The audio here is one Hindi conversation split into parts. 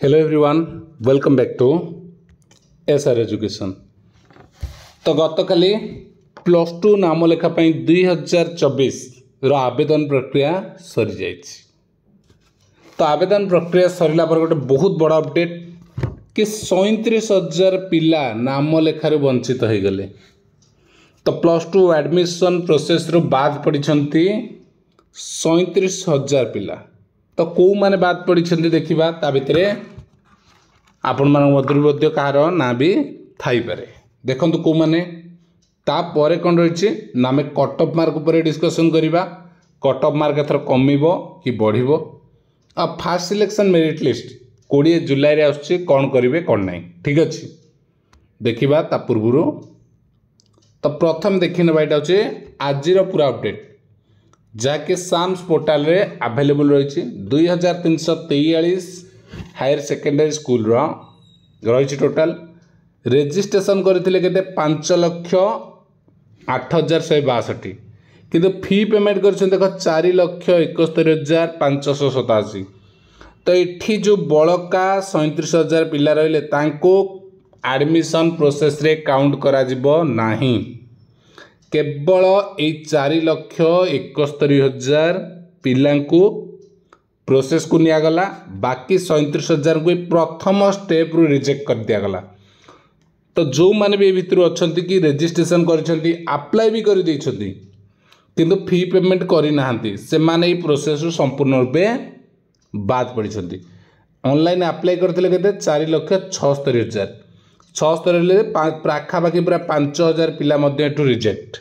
Hello everyone, welcome back to SR education. तो गत काली प्लस टू नाम लेखा 2024 आवेदन प्रक्रिया सरी जाइछि। तो आवेदन प्रक्रिया सरला पर गोटे बहुत बड़ा अपडेट कि 37,000 पिला नाम लेखार वंचित हो गले। तो प्लस टू एडमिशन प्रोसेस रू बाद पड़ी 37,000 पिला। तो कौ माने बाद पड़ी देखा ता भितर आपण मध्य कहार ना भी थाई पारे। देखंतु को माने तापर कौन रही ना आम कट ऑफ मार्क उपर डिस्कसन करवा। कट ऑफ मार्क एथर कमिबो कि बढ़िबो। आ फास्ट सिलेक्शन मेरिट लिस्ट 20 जुलाई रे आछी, कौन करेंगे कौन नहीं, ठीक अच्छे देखा ता पूर्व। तो प्रथम देखी ना यहाँ हूँ आज पूरा अपडेट जहाँकि साम्स पोर्टाल रे अवेलेबल रही 2343 हायर सेकेंडरी स्कूल रही टोटाल रेजिस्ट्रेशन करते 5,08,162 किंतु फी पेमेंट कर देख 4,71,587। तो ये जो बड़का 37,000 पिला रहिले तांको एडमिशन प्रोसेस रे काउंट करा जिवो नाही। केवल ये 4,71,000 पिला प्रोसेस को निगला, बाकी 37,000 को प्रथम स्टेप रु रिजेक्ट कर दिया गला। तो जो माने भी भितर अच्छा कि रेजिस्ट्रेशन करछंती अप्लाई भी कर देछंती किंतु फी पेमेंट करी नाहंती, से माने ई प्रोसेस रु संपूर्ण रूपे बाद पड़ी। ऑनलाइन अप्लाई करथिले केते 4,76,000 पाखापाखि पूरा 5,000 पिला मध्य एठू रिजेक्ट।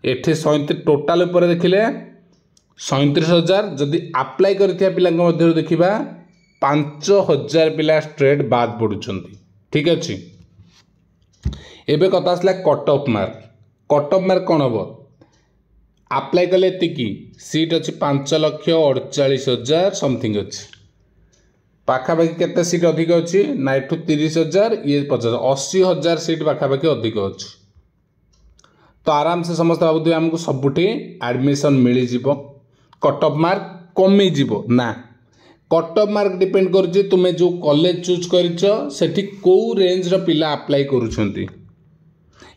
एठी 37 टोटाल ऊपर देखिले 37,000 जदि अप्लाई करथिया पिला मध्य देखिबा 5,000 पिला स्ट्रेट बाद पड़ुछंती, ठीक अछि। एबे कथा आसला cut off mark. Cut off mark कौन हम अप्लाई कले एतिकी सीट अच्छी 5,48,000 समथिंग अच्छी। पाखापाखि केते सीट अधिक अच्छी ना एठू 30,000 ये 50,000 80,000 सीट पाखापाखि अधिक अच्छी। तो आराम से समस्त भावुवे आमको सबुठी एडमिशन मिल जिवो। कट ऑफ मार्क कमी जीवो ना, कट ऑफ मार्क डिपेंड कर तुम्हें जो कॉलेज चूज करी कौ रेंज रो पिला अप्लाई करुछंती।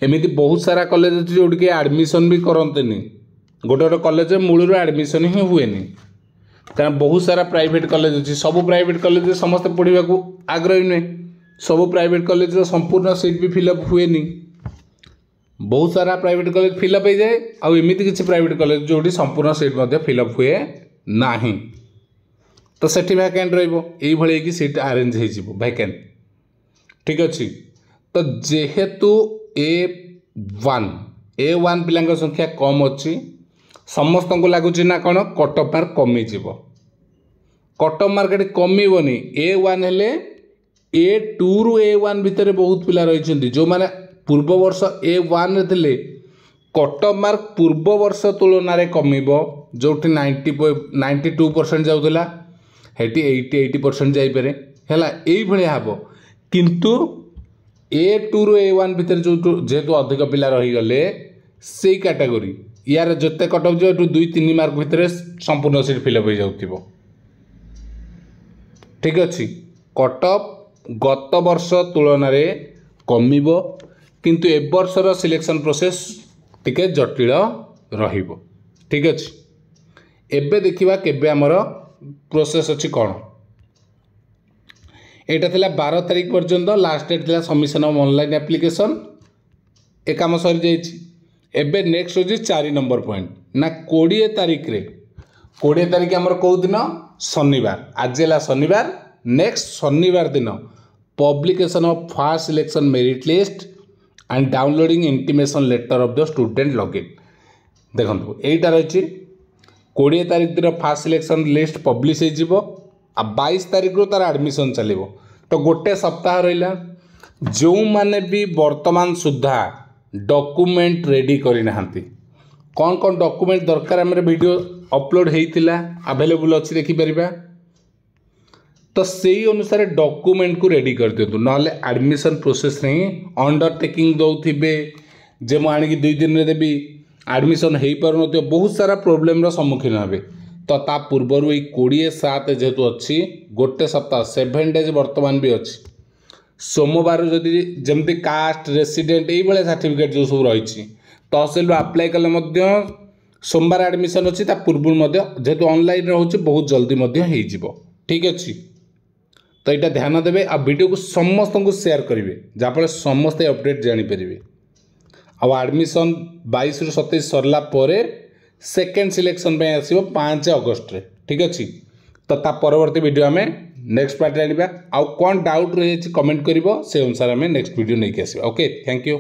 एमिति बहुत सारा कॉलेज अच्छी जोड़ के एडमिशन भी करंतेनी। गोटे गोटे कॉलेज मूल एडमिशन ही हुएनी कारण बहुत सारा प्राइवेट कॉलेज अच्छी। सब प्राइवेट कॉलेज समस्त पढ़ा को आग्रही नुहे। सब प्राइवेट कॉलेज संपूर्ण सीट भी फिलअप हुएनी। बहुत सारा प्राइवेट कॉलेज फिलअप हो जाए आउ एमती किसी प्राइवेट कॉलेज जो संपूर्ण सीट फिलअप हुए ना। तो सेठी वैकेंट रही सीट अरेंज हो वैकेंट, ठीक अच्छे। तो जेहेतु A1 पिला संख्या कम अच्छी समस्त को लगुच ना कौन कट ऑफ मार्क कमी जीव। Cut off mark कमिबनी। A1 हेले A2 रु A1 भितर बहुत पिला रही जो माने पूर्व वर्ष A1 रे कट ऑफ मार्क पूर्व वर्ष तुलन में कमिबो जो 92% जाउतला हेटी 80% जाइपरे हैला एई भलिया हबो। किंतु A2 रु A1 भितर जो जेहेतु अधिक पिला रही गले से कैटेगरी यार जते कट ऑफ जो 2-3 मार्क भितर संपूर्ण सीट फिलअप हो जाउतिबो, ठीक अच्छे। कट ऑफ गत वर्ष तुलन में कमिबो किंतु ए वर्षर सिलेक्शन प्रोसेस टिके जटिल रहिबो, ठीक अच्छे। एबे देखिबा केबे हमर प्रोसेस अछि कोन। एटा थिला 12 तारिख पर्यंत लास्ट डेट थिला सबमिशन ऑफ ऑनलाइन एप्लीकेशन। ए काम सरी जाइछि। एबे नेक्स्ट होछि 4 नंबर पॉइंट ना 20 तारिख रे। 20 तारिख हमर को दिन शनिवार। आज है शनिवार, नेक्स्ट शनिवार दिन publication of first selection merit list and downloading intimation letter of the student login. देखो यहीटा रही 20 तारिख दिन फास्ट सिलेक्शन लिस्ट पब्लिश हो 22 तारिख रू तार एडमिशन चलो। तो गोटे सप्ताह रहा जो माने भी वर्तमान सुधा डॉक्यूमेंट रेडी करना कौन कौन डॉक्यूमेंट दरकार आम वीडियो अपलोड होता अवेलेबल अच्छी देखिपर। तो सही अनुसार डॉक्यूमेंट को रेडी कर दिंतु ना एडमिशन प्रोसेस ही अंडरटेकिंग दौथे जे मुझे 2 दिन में देवी एडमिशन हो पार बहुत सारा प्रोब्लेम सम्मुखीन हे तो ता पूर्वर ये 20/7 जेहेतु अच्छी गोटे सप्ताह 7 डेज बर्तमान भी अच्छी सोमवार जदि जमती कास्ट रेसिडेंट ये सर्टिफिकेट जो सब रही तहसिल आप्लाय कले सोमवार एडमिशन अच्छी पूर्व जेहेतु ऑनलाइन रोचे बहुत जल्दी हो ठीक अच्छे तो यहाँ ध्यान देवे आ वीडियो को समस्त को शेयर करेंगे जहाँफल समस्ते अपडेट जानीपर आडमिशन 22 ରୁ 27 सरला सेकेंड सिलेक्शन पे आसो 5 अगस्त रे ठीक अच्छे तो ता परवर्ती वीडियो आम नेक्स्ट पार्ट जाना आउ कौन डाउट रही कमेंट कर से अनुसार आम नेक्स्ट वीडियो नहीं आसवा ओके थैंक यू।